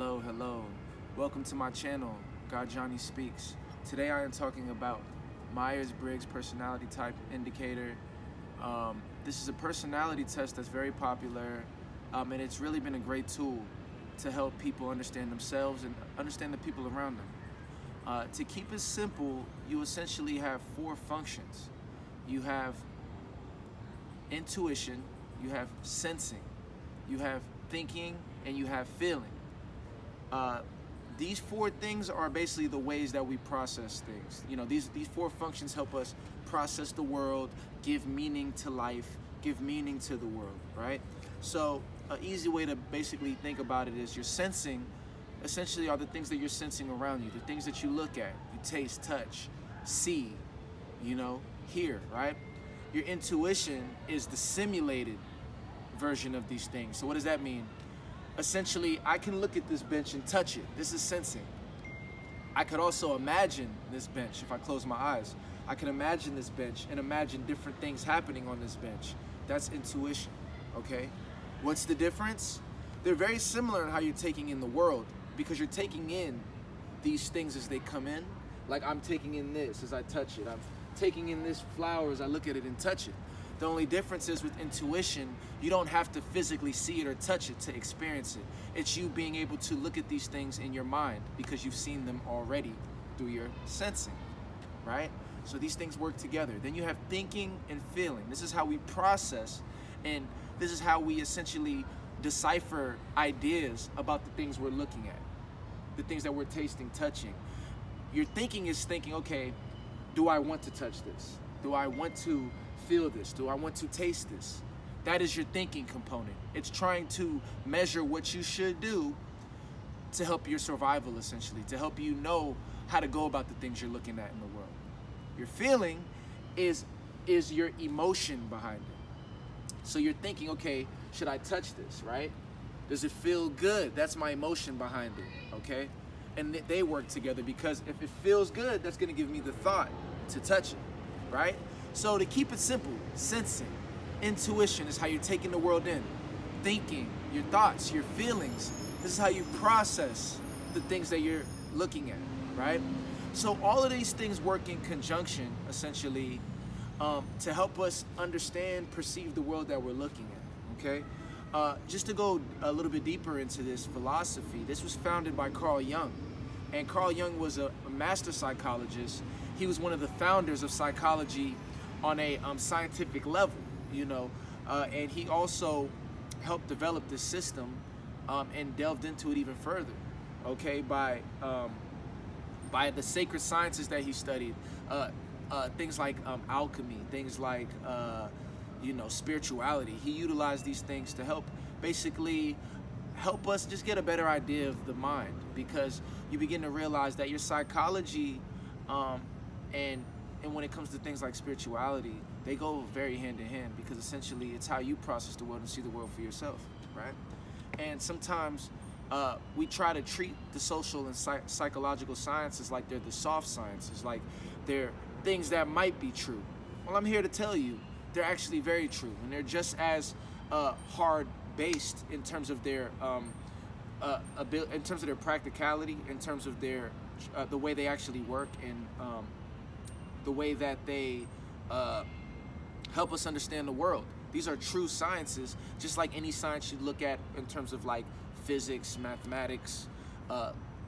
Hello, hello. Welcome to my channel, God Johnny Speaks. Today I am talking about Myers-Briggs personality type indicator. This is a personality test that's very popular, and it's really been a great tool to help people understand themselves and understand the people around them. To keep it simple, you essentially have four functions. You have intuition, you have sensing, you have thinking, and you have feeling. These four things are basically the ways that we process things. You know, these four functions help us process the world, give meaning to life, give meaning to the world, right? So an easy way to basically think about it is your sensing essentially are the things that you're sensing around you, the things that you look at, you taste, touch, see, you know, hear, right? Your intuition is the simulated version of these things. So what does that mean? Essentially, I can look at this bench and touch it. This is sensing. I could also imagine this bench if I close my eyes. I can imagine this bench and imagine different things happening on this bench. That's intuition, okay? What's the difference? They're very similar in how you're taking in the world because you're taking in these things as they come in. Like I'm taking in this as I touch it. I'm taking in this flower as I look at it and touch it. The only difference is with intuition, you don't have to physically see it or touch it to experience it. It's you being able to look at these things in your mind because you've seen them already through your sensing, right? So these things work together. Then you have thinking and feeling. This is how we process, and this is how we essentially decipher ideas about the things we're looking at, the things that we're tasting, touching. Your thinking is thinking, okay, do I want to touch this? Do I want to feel this? Do I want to taste this? That is your thinking component. It's trying to measure what you should do to help your survival, essentially, to help you know how to go about the things you're looking at in the world. Your feeling is your emotion behind it. So you're thinking, okay, should I touch this, right? Does it feel good? That's my emotion behind it, okay? And they work together because if it feels good, that's gonna give me the thought to touch it, right? So to keep it simple, sensing, intuition is how you're taking the world in. Thinking, your thoughts, your feelings, this is how you process the things that you're looking at, right? So all of these things work in conjunction, essentially, to help us understand, perceive the world that we're looking at, okay? Just to go a little bit deeper into this philosophy, this was founded by Carl Jung. And Carl Jung was a master psychologist. He was one of the founders of psychology on a scientific level, you know, and he also helped develop this system and delved into it even further, okay, by the sacred sciences that he studied, things like alchemy, things like, you know, spirituality. He utilized these things to help basically help us just get a better idea of the mind, because you begin to realize that your psychology and when it comes to things like spirituality, they go very hand in hand, because essentially it's how you process the world and see the world for yourself, right? And sometimes we try to treat the social and psychological sciences like they're the soft sciences, like they're things that might be true. Well, I'm here to tell you they're actually very true, and they're just as hard-based in terms of their in terms of their practicality, in terms of their the way they actually work, and the way that they help us understand the world. These are true sciences, just like any science you look at in terms of like physics, mathematics,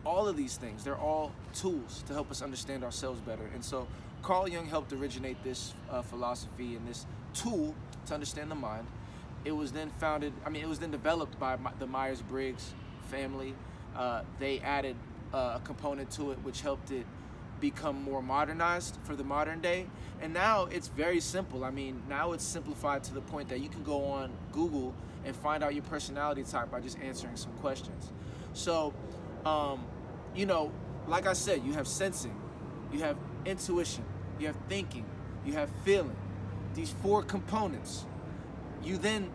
all of these things. They're all tools to help us understand ourselves better. And so Carl Jung helped originate this philosophy and this tool to understand the mind. It was then it was then developed by the Myers-Briggs family. They added a component to it which helped it become more modernized for the modern day, and now it's very simple. I mean, now it's simplified to the point that you can go on Google and find out your personality type by just answering some questions. So you know, like I said, you have sensing, you have intuition, you have thinking, you have feeling. These four components, you then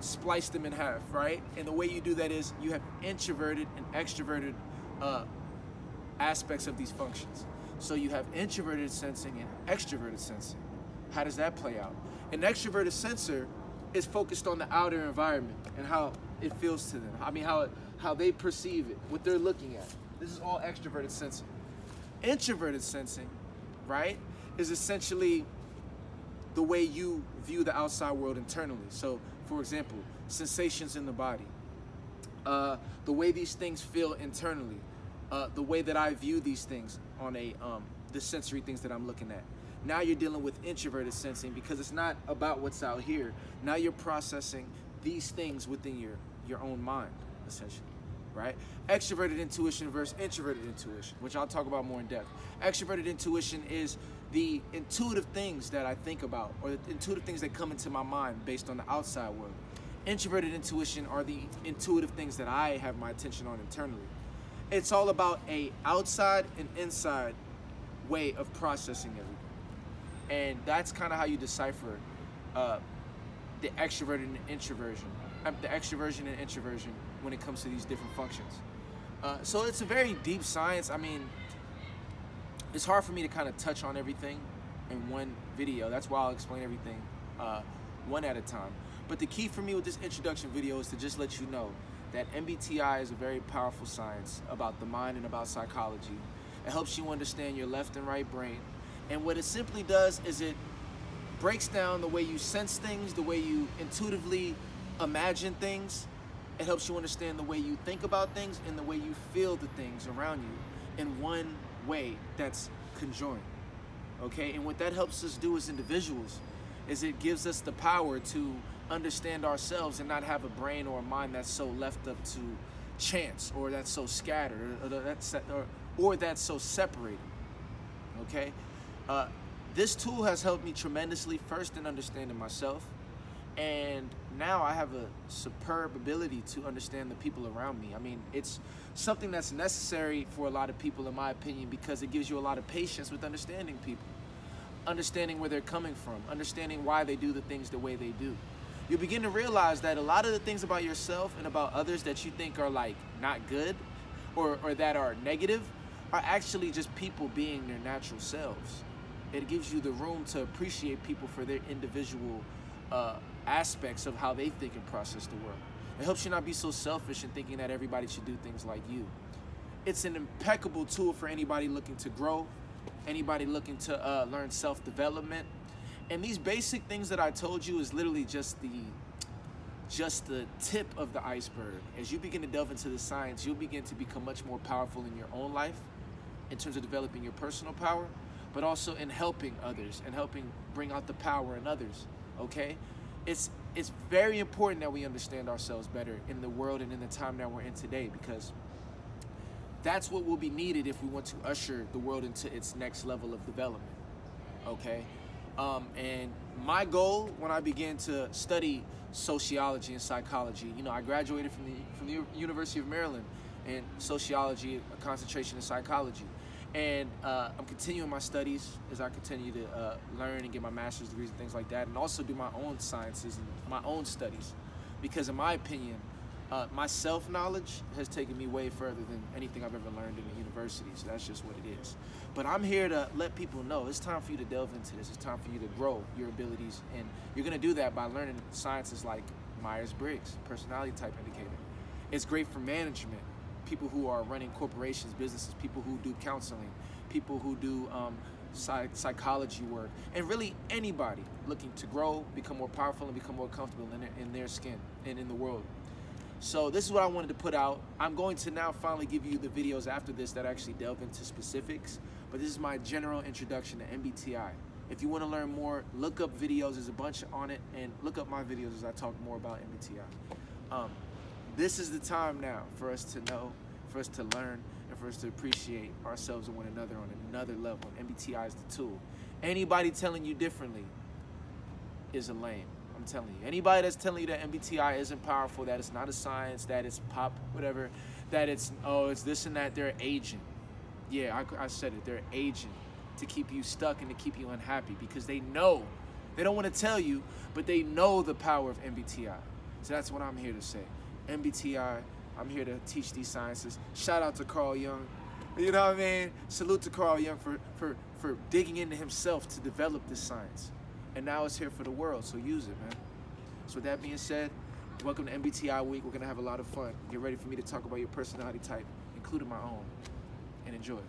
splice them in half, right? And the way you do that is you have introverted and extroverted aspects of these functions. So you have introverted sensing and extroverted sensing. How does that play out? An extroverted sensor is focused on the outer environment and how it feels to them. I mean, how they perceive it, what they're looking at. This is all extroverted sensing. Introverted sensing, right, is essentially the way you view the outside world internally. So, for example, sensations in the body, the way these things feel internally, the way that I view these things on the sensory things that I'm looking at. Now you're dealing with introverted sensing because it's not about what's out here. Now you're processing these things within your own mind, essentially, right? Extroverted intuition versus introverted intuition, which I'll talk about more in depth. Extroverted intuition is the intuitive things that I think about, or the intuitive things that come into my mind based on the outside world. Introverted intuition are the intuitive things that I have my attention on internally. It's all about a outside and inside way of processing everything. And that's kind of how you decipher the extroverted and introversion, the extroversion and introversion when it comes to these different functions. So it's a very deep science. I mean, it's hard for me to kind of touch on everything in one video. That's why I'll explain everything one at a time. But the key for me with this introduction video is to just let you know that MBTI is a very powerful science about the mind and about psychology. It helps you understand your left and right brain. And what it simply does is it breaks down the way you sense things, the way you intuitively imagine things. It helps you understand the way you think about things and the way you feel the things around you in one way that's conjoined, okay? And what that helps us do as individuals is it gives us the power to understand ourselves and not have a brain or a mind that's so left up to chance, or that's so scattered, or that's so separated, okay? This tool has helped me tremendously, first in understanding myself, and now I have a superb ability to understand the people around me. I mean, it's something that's necessary for a lot of people, in my opinion, because it gives you a lot of patience with understanding people, understanding where they're coming from, understanding why they do the things the way they do. You begin to realize that a lot of the things about yourself and about others that you think are like not good or that are negative are actually just people being their natural selves. It gives you the room to appreciate people for their individual aspects of how they think and process the world. It helps you not be so selfish in thinking that everybody should do things like you. It's an impeccable tool for anybody looking to grow, anybody looking to learn self-development. And these basic things that I told you is literally just the tip of the iceberg. As you begin to delve into the science, you'll begin to become much more powerful in your own life in terms of developing your personal power, but also in helping others and helping bring out the power in others, okay? It's very important that we understand ourselves better in the world and in the time that we're in today, because that's what will be needed if we want to usher the world into its next level of development, okay? And my goal when I began to study sociology and psychology, you know, I graduated from the University of Maryland in sociology, a concentration in psychology. And I'm continuing my studies as I continue to learn and get my master's degrees and things like that, and also do my own sciences and my own studies. Because in my opinion, my self-knowledge has taken me way further than anything I've ever learned in the university, so that's just what it is. But I'm here to let people know it's time for you to delve into this. It's time for you to grow your abilities, and you're gonna do that by learning sciences like Myers-Briggs, personality type indicator. It's great for management, people who are running corporations, businesses, people who do counseling, people who do psychology work, and really anybody looking to grow, become more powerful, and become more comfortable in their skin and in the world. So this is what I wanted to put out. I'm going to now finally give you the videos after this that actually delve into specifics, but this is my general introduction to MBTI. If you want to learn more, look up videos. There's a bunch on it, and look up my videos as I talk more about MBTI. This is the time now for us to know, for us to learn, and for us to appreciate ourselves and one another on another level. MBTI is the tool. Anybody telling you differently is a lame. I'm telling you. Anybody that's telling you that MBTI isn't powerful, that it's not a science, that it's pop, whatever, that it's, oh, it's this and that, they're an agent. Yeah, I said it. They're an agent to keep you stuck and to keep you unhappy, because they know. They don't want to tell you, but they know the power of MBTI. So that's what I'm here to say. MBTI, I'm here to teach these sciences. Shout out to Carl Jung. You know what I mean? Salute to Carl Jung for digging into himself to develop this science. And now it's here for the world, so use it, man. So with that being said, welcome to MBTI week. We're gonna have a lot of fun. Get ready for me to talk about your personality type, including my own, and enjoy.